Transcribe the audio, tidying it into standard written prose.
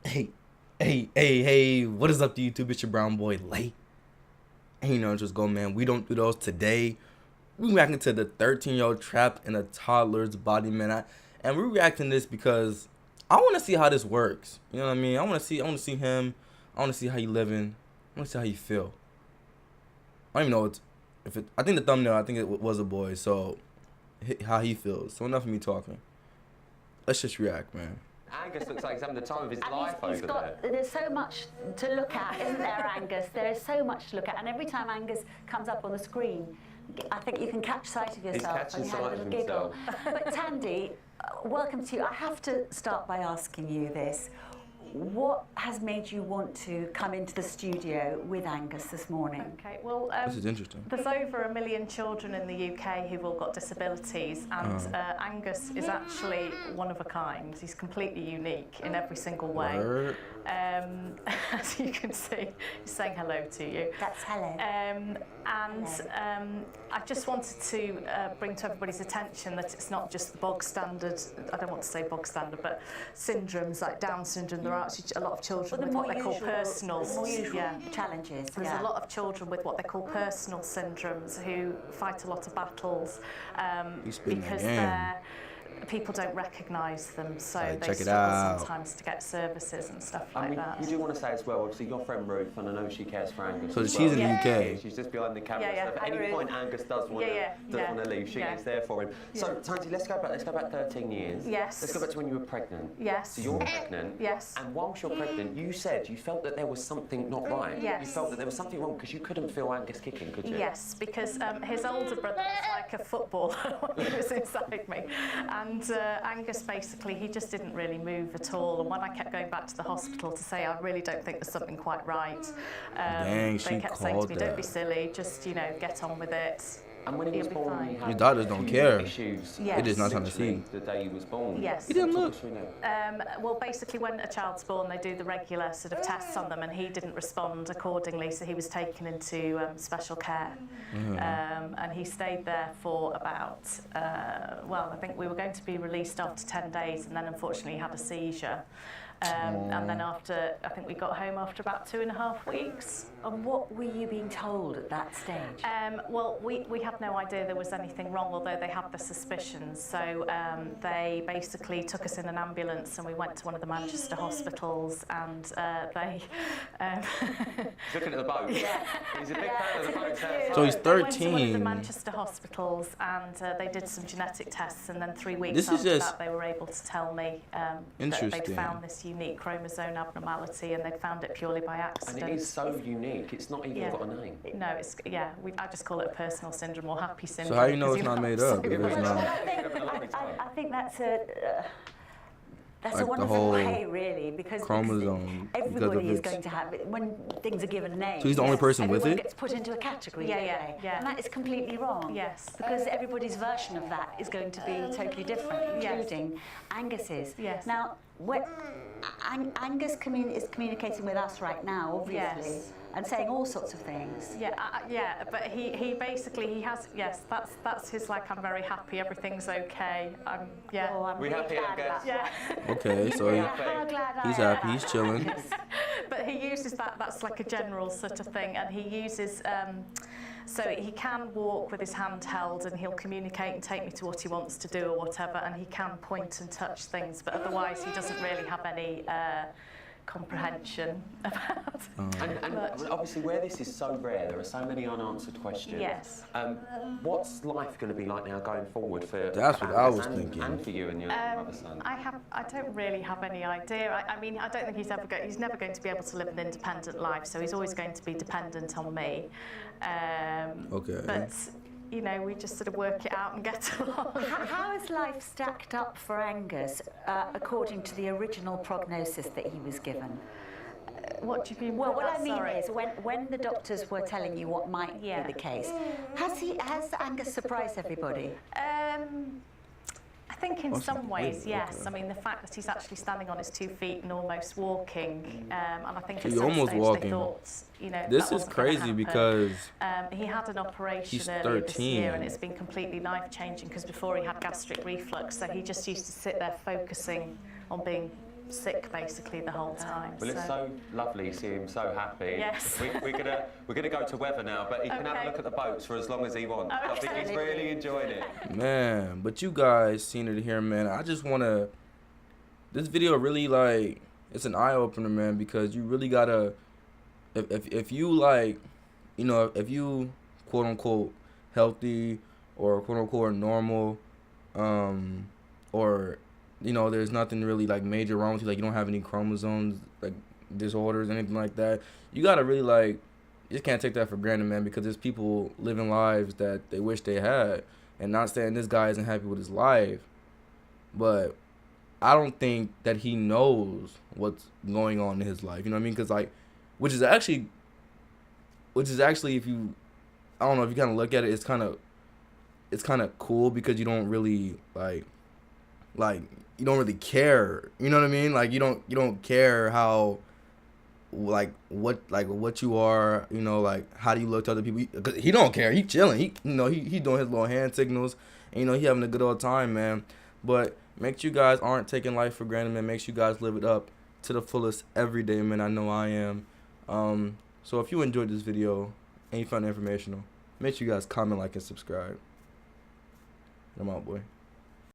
Hey, hey, what is up to YouTube? It's your brown boy, Late. And you know, just go, man. We don't do those today. We reacting to the 13-year-old trapped in a toddler's body, man. And we're reacting this because I want to see how this works. You know what I mean? I want to see him. I want to see how he living. I want to see how he feel. I don't even know I think the thumbnail, I think it was a boy. So, how he feels. So enough of me talking. Let's just react, man. Angus looks like he's having the time of his life over there. There's so much to look at, isn't there, Angus? There is so much to look at, and every time Angus comes up on the screen, I think you can catch sight of yourself. He's catching and you have a sight of little giggle. himself. But Tandy, welcome to you. I have to start by asking you this. What has made you want to come into the studio with Angus this morning? Okay, well, This is interesting. there's over 1 million children in the UK who've all got disabilities, and Angus is actually one of a kind. He's completely unique in every single way. Word. As you can see, he's saying hello to you. That's hello. I just wanted to bring to everybody's attention that it's not just the bog standard, I don't want to say bog standard, but syndromes like Down syndrome. There are actually a lot of children with what they call personal challenges. There's a lot of children with what they call personal syndromes who fight a lot of battles because people don't recognise them, so Right, they check it struggle out. sometimes to get services and stuff like I mean, that. you do want to say as well, obviously your friend Ruth, and I know she cares for Angus. So as she's in the well. UK. She's just behind the camera. Yeah, yeah. So if at Hi, any Ruth. point Angus does want to leave, she is there for him. So Tanti, let's go back 13 years. Yes. Let's go back to when you were pregnant. Yes. So you're pregnant. Yes. And whilst you're pregnant, you said you felt that there was something not right. Yes. You felt that there was something wrong because you couldn't feel Angus kicking, could you? Yes, because his older brother was like a footballer when he was inside me. And Angus basically, he just didn't really move at all. And when I kept going back to the hospital to say, I really don't think there's something quite right, Dang, she they kept saying to called me, that. don't be silly, just, you know, get on with it. And when he was He'll be born, fine. he had Your daughters don't a few care. Issues. Yes. They just not trying to Literally see. the day he was born. Yes. He didn't Talk look. us through that. Well, basically, when a child's born, they do the regular sort of tests on them, and he didn't respond accordingly, so he was taken into special care. And he stayed there for about, I think we were going to be released after 10 days, and then unfortunately he had a seizure. And then after, I think we got home after about 2.5 weeks. And what were you being told at that stage? Well, we had no idea there was anything wrong, although they had the suspicions. So they basically took us in an ambulance and we went to one of the Manchester hospitals, and they... He's looking at the boat. Yeah. He's a big fan of the boat. So he's They went to one of the 13. Manchester hospitals, and they did some genetic tests, and then 3 weeks This is after just that they were able to tell me that interesting. they'd found this unique chromosome abnormality, and they'd found it purely by And accident. it is so unique. It's not even got a name. No, I just call it a personal syndrome or happy syndrome. So how you know because it's not you're made up? so If it's much- not I think that's a Like a the wonderful whole way, really, because chromosome, because everybody of is its- going to have it when things are given a name. So he's the only person with everyone it? gets put into a category, Yeah, don't yeah, they? yeah. And that is completely wrong. Yes. Because everybody's version of that is going to be totally different, Yes. including Angus's. Yes. Now, Angus is communicating with us right now, obviously, Yes. and saying all sorts of things. Yeah, but he basically, he has, yes, that's his, like, I'm very happy, everything's okay, yeah. Oh, I'm We really happy, glad Angus? about Yeah, that. Okay, so Yeah, how glad I he's am happy, he's about chilling. that. but he uses that's like a general sort of thing, and he uses, so he can walk with his hand held, and he'll communicate and take me to what he wants to do or whatever, and he can point and touch things, but otherwise he doesn't really have any comprehension about And obviously, where this is so rare, there are so many unanswered questions. Yes. What's life going to be like now going forward for That's what I Angus was and, thinking. and for you and your other son? I don't really have any idea. I mean, I don't think he's never going to be able to live an independent life, so he's always going to be dependent on me. Okay. But, you know, we just sort of work it out and get along. How is life stacked up for Angus according to the original prognosis that he was given? What do you mean? Well, by what that? I mean Sorry. is, when the doctors were telling you what might be the case, has Angus surprised everybody? I think in some ways, okay. yes. I mean, the fact that he's actually standing on his 2 feet and almost walking, and I think So at you're some almost stage walking. they thought, you know, This that is wasn't gonna crazy happen. because He had an operation he's earlier this year, 13. and it's been completely life-changing because before he had gastric reflux, so he just used to sit there focusing on being sick basically the whole time. Well, it's so lovely to see him so happy. Yes. We're gonna go to weather now, but he can have a look at the boats for as long as he wants. I think he's really enjoying it. Man, but you guys seen it here, man. I just wanna. This video really like it's an eye opener, man, because you really gotta. If you like, you know, if you quote unquote healthy or quote unquote normal, or you know, there's nothing really like major wrong with you, like you don't have any chromosomes like disorders, anything like that. You gotta really like, you just can't take that for granted, man, because there's people living lives that they wish they had, and not saying this guy isn't happy with his life, but I don't think that he knows what's going on in his life. You know what I mean? Because like, which is actually, if you, I don't know, if you kind of look at it, it's kind of cool because you don't really like you don't really care. You know what I mean? Like you don't care how what you are. You know, like how do you look to other people? Cause he don't care. He chilling. He he doing his little hand signals. And, you know, he having a good old time, man. But make sure you guys aren't taking life for granted, man. Make sure you guys live it up to the fullest every day, man. I know I am. So if you enjoyed this video and you found it informational, make sure you guys comment, like, and subscribe. I'm out, boy.